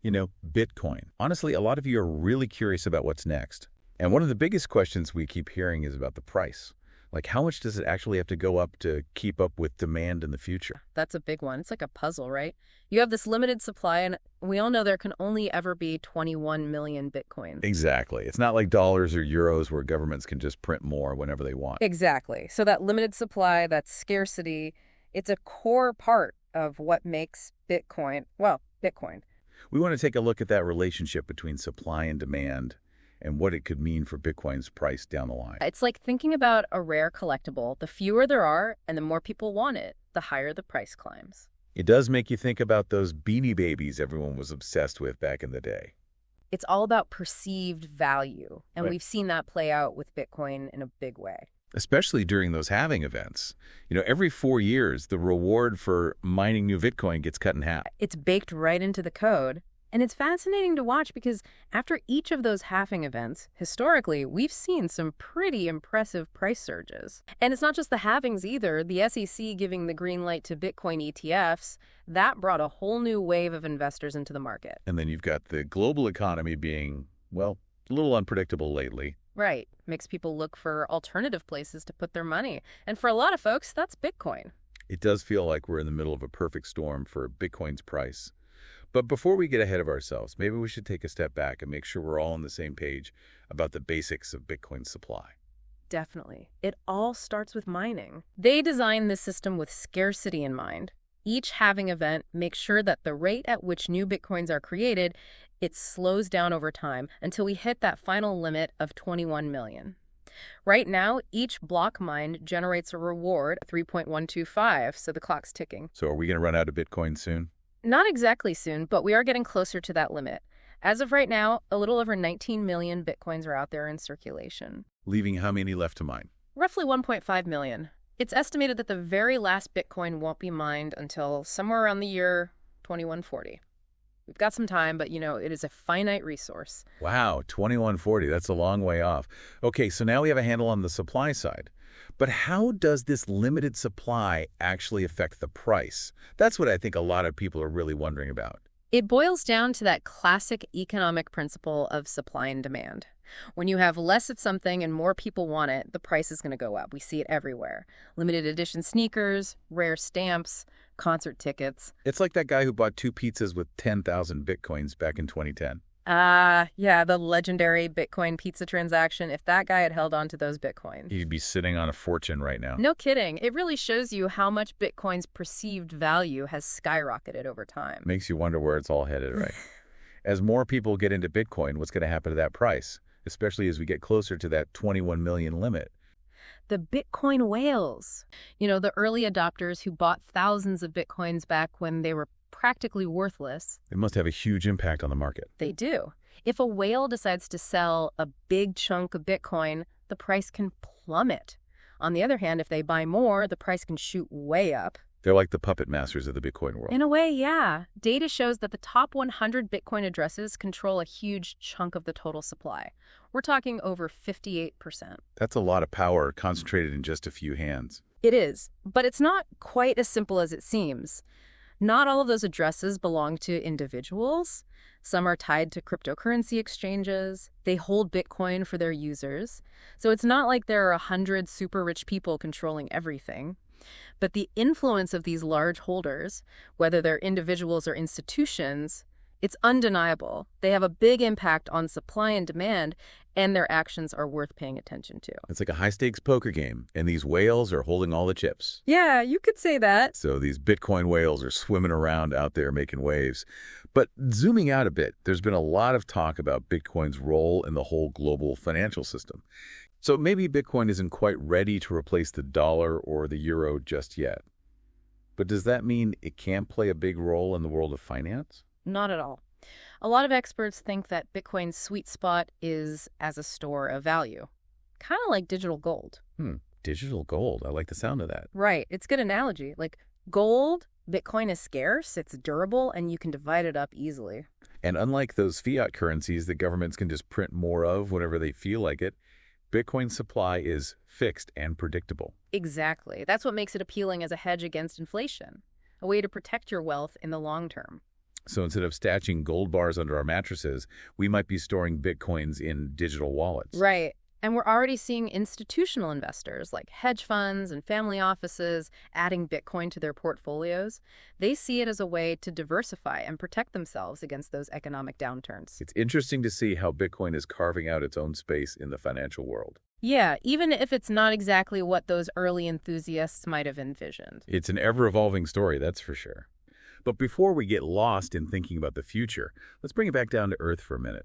Bitcoin. Honestly, a lot of you are really curious about what's next. And one of the biggest questions we keep hearing is about the price. Like, how much does it actually have to go up to keep up with demand in the future? That's a big one. It's like a puzzle, right? You have this limited supply, and we all know there can only ever be 21 million Bitcoin. Exactly. It's not like dollars or euros where governments can just print more whenever they want. Exactly. So that limited supply, that scarcity, it's a core part of what makes Bitcoin, well, Bitcoin. We want to take a look at that relationship between supply and demand and what it could mean for Bitcoin's price down the line. It's like thinking about a rare collectible. The fewer there are and the more people want it, the higher the price climbs. It does make you think about those Beanie Babies everyone was obsessed with back in the day. It's all about perceived value, and Right. we've seen that play out with Bitcoin in a big way. Especially during those halving events. Every 4 years, the reward for mining new Bitcoin gets cut in half. It's baked right into the code. And it's fascinating to watch because after each of those halving events, historically, we've seen some pretty impressive price surges. And it's not just the halvings either. The SEC giving the green light to Bitcoin ETFs, that brought a whole new wave of investors into the market. And then you've got the global economy being, well, a little unpredictable lately. Right. Makes people look for alternative places to put their money. And for a lot of folks, that's Bitcoin. It does feel like we're in the middle of a perfect storm for Bitcoin's price. But before we get ahead of ourselves, maybe we should take a step back and make sure we're all on the same page about the basics of Bitcoin's supply. Definitely. It all starts with mining. They designed this system with scarcity in mind. Each halving event makes sure that the rate at which new Bitcoins are created, it slows down over time until we hit that final limit of 21 million. Right now, each block mined generates a reward, 3.125, so the clock's ticking. So are we going to run out of Bitcoin soon? Not exactly soon, but we are getting closer to that limit. As of right now, a little over 19 million Bitcoins are out there in circulation. Leaving how many left to mine? Roughly 1.5 million. It's estimated that the very last Bitcoin won't be mined until somewhere around the year 2140. We've got some time, but it is a finite resource. Wow, 2140, that's a long way off. Okay, so now we have a handle on the supply side. But how does this limited supply actually affect the price? That's what I think a lot of people are really wondering about. It boils down to that classic economic principle of supply and demand. When you have less of something and more people want it, the price is going to go up. We see it everywhere. Limited edition sneakers, rare stamps, concert tickets. It's like that guy who bought 2 pizzas with 10,000 Bitcoins back in 2010. Yeah, the legendary Bitcoin pizza transaction. If that guy had held on to those Bitcoins. He'd be sitting on a fortune right now. No kidding. It really shows you how much Bitcoin's perceived value has skyrocketed over time. Makes you wonder where it's all headed, right? As more people get into Bitcoin, what's going to happen to that price? Especially as we get closer to that 21 million limit. The Bitcoin whales. The early adopters who bought thousands of Bitcoins back when they were practically worthless. It must have a huge impact on the market. They do. If a whale decides to sell a big chunk of Bitcoin, the price can plummet. On the other hand, if they buy more, the price can shoot way up. They're like the puppet masters of the Bitcoin world. In a way, yeah. Data shows that the top 100 Bitcoin addresses control a huge chunk of the total supply. We're talking over 58%. That's a lot of power concentrated in just a few hands. It is, but it's not quite as simple as it seems. Not all of those addresses belong to individuals. Some are tied to cryptocurrency exchanges. They hold Bitcoin for their users. So it's not like there are 100 super rich people controlling everything. But the influence of these large holders, whether they're individuals or institutions, it's undeniable. They have a big impact on supply and demand, and their actions are worth paying attention to. It's like a high-stakes poker game, and these whales are holding all the chips. Yeah, you could say that. So these Bitcoin whales are swimming around out there making waves. But zooming out a bit, there's been a lot of talk about Bitcoin's role in the whole global financial system. So maybe Bitcoin isn't quite ready to replace the dollar or the euro just yet. But does that mean it can't play a big role in the world of finance? Not at all. A lot of experts think that Bitcoin's sweet spot is as a store of value, kind of like digital gold. Digital gold. I like the sound of that. Right. It's a good analogy. Like gold, Bitcoin is scarce, it's durable, and you can divide it up easily. And unlike those fiat currencies that governments can just print more of whenever they feel like it, Bitcoin's supply is fixed and predictable. Exactly. That's what makes it appealing as a hedge against inflation, a way to protect your wealth in the long term. So instead of stashing gold bars under our mattresses, we might be storing Bitcoins in digital wallets. Right. And we're already seeing institutional investors like hedge funds and family offices adding Bitcoin to their portfolios. They see it as a way to diversify and protect themselves against those economic downturns. It's interesting to see how Bitcoin is carving out its own space in the financial world. Yeah, even if it's not exactly what those early enthusiasts might have envisioned. It's an ever-evolving story, that's for sure. But before we get lost in thinking about the future, let's bring it back down to earth for a minute.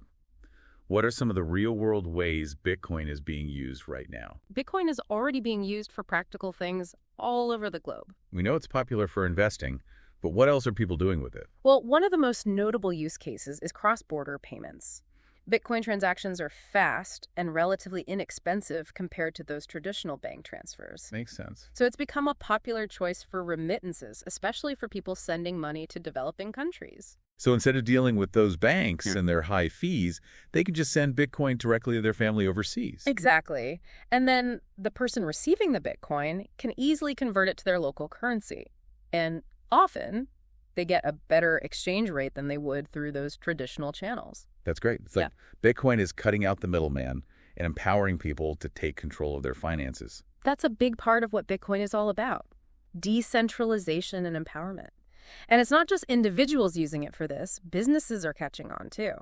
What are some of the real-world ways Bitcoin is being used right now? Bitcoin is already being used for practical things all over the globe. We know it's popular for investing, but what else are people doing with it? Well, one of the most notable use cases is cross-border payments. Bitcoin transactions are fast and relatively inexpensive compared to those traditional bank transfers. Makes sense. So it's become a popular choice for remittances, especially for people sending money to developing countries. So instead of dealing with those banks and their high fees, they can just send Bitcoin directly to their family overseas. Exactly. And then the person receiving the Bitcoin can easily convert it to their local currency. And often, they get a better exchange rate than they would through those traditional channels. That's great. It's like Bitcoin is cutting out the middleman and empowering people to take control of their finances. That's a big part of what Bitcoin is all about. Decentralization and empowerment. And it's not just individuals using it for this. Businesses are catching on too,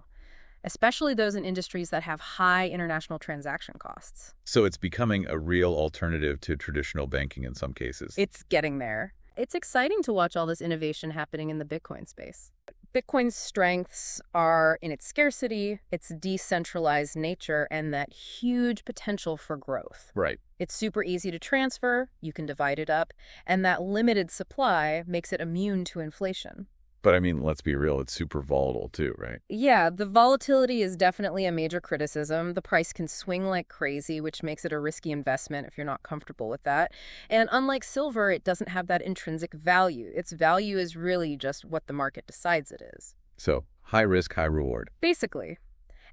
especially those in industries that have high international transaction costs. So it's becoming a real alternative to traditional banking in some cases. It's getting there. It's exciting to watch all this innovation happening in the Bitcoin space. Bitcoin's strengths are in its scarcity, its decentralized nature, and that huge potential for growth. Right. It's super easy to transfer, you can divide it up, and that limited supply makes it immune to inflation. But I mean, let's be real, it's super volatile too, right? Yeah, the volatility is definitely a major criticism. The price can swing like crazy, which makes it a risky investment if you're not comfortable with that. And unlike silver, it doesn't have that intrinsic value. Its value is really just what the market decides it is. So, high risk, high reward. Basically.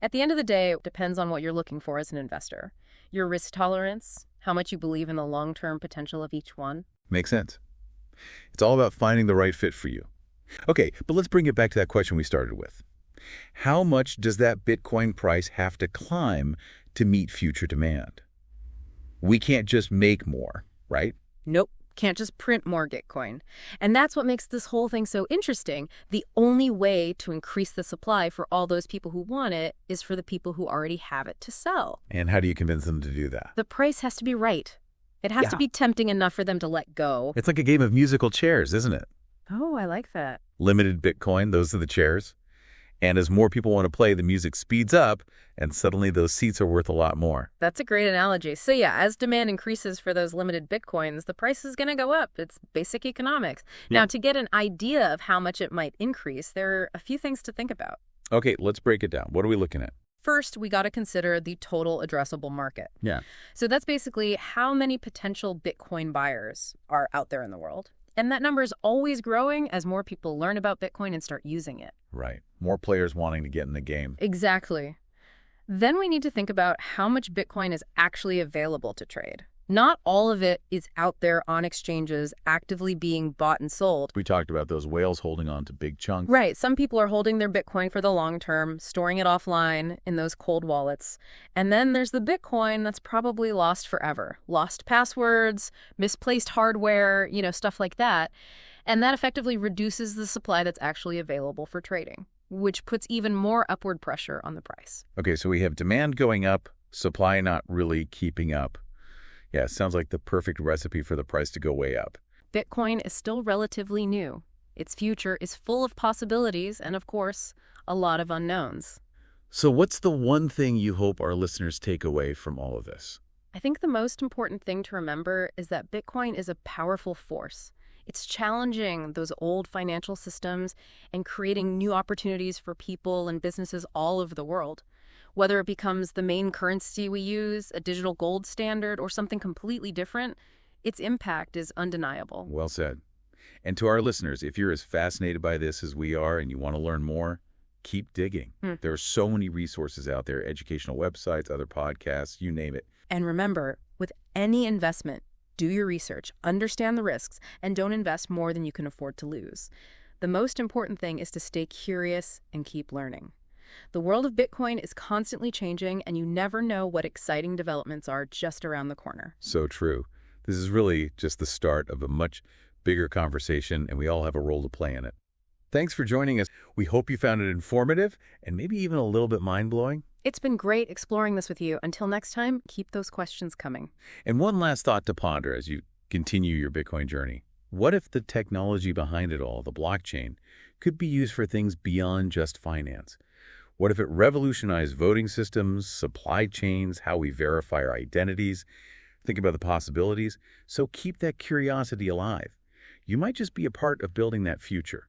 At the end of the day, it depends on what you're looking for as an investor. Your risk tolerance, how much you believe in the long-term potential of each one. Makes sense. It's all about finding the right fit for you. Okay, but let's bring it back to that question we started with. How much does that Bitcoin price have to climb to meet future demand? We can't just make more, right? Nope. Can't just print more Bitcoin. And that's what makes this whole thing so interesting. The only way to increase the supply for all those people who want it is for the people who already have it to sell. And how do you convince them to do that? The price has to be right. It has to be tempting enough for them to let go. It's like a game of musical chairs, isn't it? Oh, I like that. Limited Bitcoin, those are the chairs. And as more people want to play, the music speeds up, and suddenly those seats are worth a lot more. That's a great analogy. So yeah, as demand increases for those limited Bitcoins, the price is going to go up. It's basic economics. Now, to get an idea of how much it might increase, there are a few things to think about. Okay, let's break it down. What are we looking at? First, we got to consider the total addressable market. Yeah. So that's basically how many potential Bitcoin buyers are out there in the world. And that number is always growing as more people learn about Bitcoin and start using it. Right. More players wanting to get in the game. Exactly. Then we need to think about how much Bitcoin is actually available to trade. Not all of it is out there on exchanges actively being bought and sold. We talked about those whales holding on to big chunks. Right. Some people are holding their Bitcoin for the long term, storing it offline in those cold wallets. And then there's the Bitcoin that's probably lost forever. Lost passwords, misplaced hardware, stuff like that. And that effectively reduces the supply that's actually available for trading, which puts even more upward pressure on the price. Okay, so we have demand going up, supply not really keeping up. Yeah, sounds like the perfect recipe for the price to go way up. Bitcoin is still relatively new. Its future is full of possibilities and, of course, a lot of unknowns. So what's the one thing you hope our listeners take away from all of this? I think the most important thing to remember is that Bitcoin is a powerful force. It's challenging those old financial systems and creating new opportunities for people and businesses all over the world. Whether it becomes the main currency we use, a digital gold standard, or something completely different, its impact is undeniable. Well said. And to our listeners, if you're as fascinated by this as we are and you want to learn more, keep digging. There are so many resources out there, educational websites, other podcasts, you name it. And remember, with any investment, do your research, understand the risks, and don't invest more than you can afford to lose. The most important thing is to stay curious and keep learning. The world of Bitcoin is constantly changing, and you never know what exciting developments are just around the corner. So true. This is really just the start of a much bigger conversation, and we all have a role to play in it. Thanks for joining us. We hope you found it informative and maybe even a little bit mind-blowing. It's been great exploring this with you. Until next time, keep those questions coming. And one last thought to ponder as you continue your Bitcoin journey. What if the technology behind it all, the blockchain, could be used for things beyond just finance? What if it revolutionized voting systems, supply chains, how we verify our identities? Think about the possibilities. So keep that curiosity alive. You might just be a part of building that future.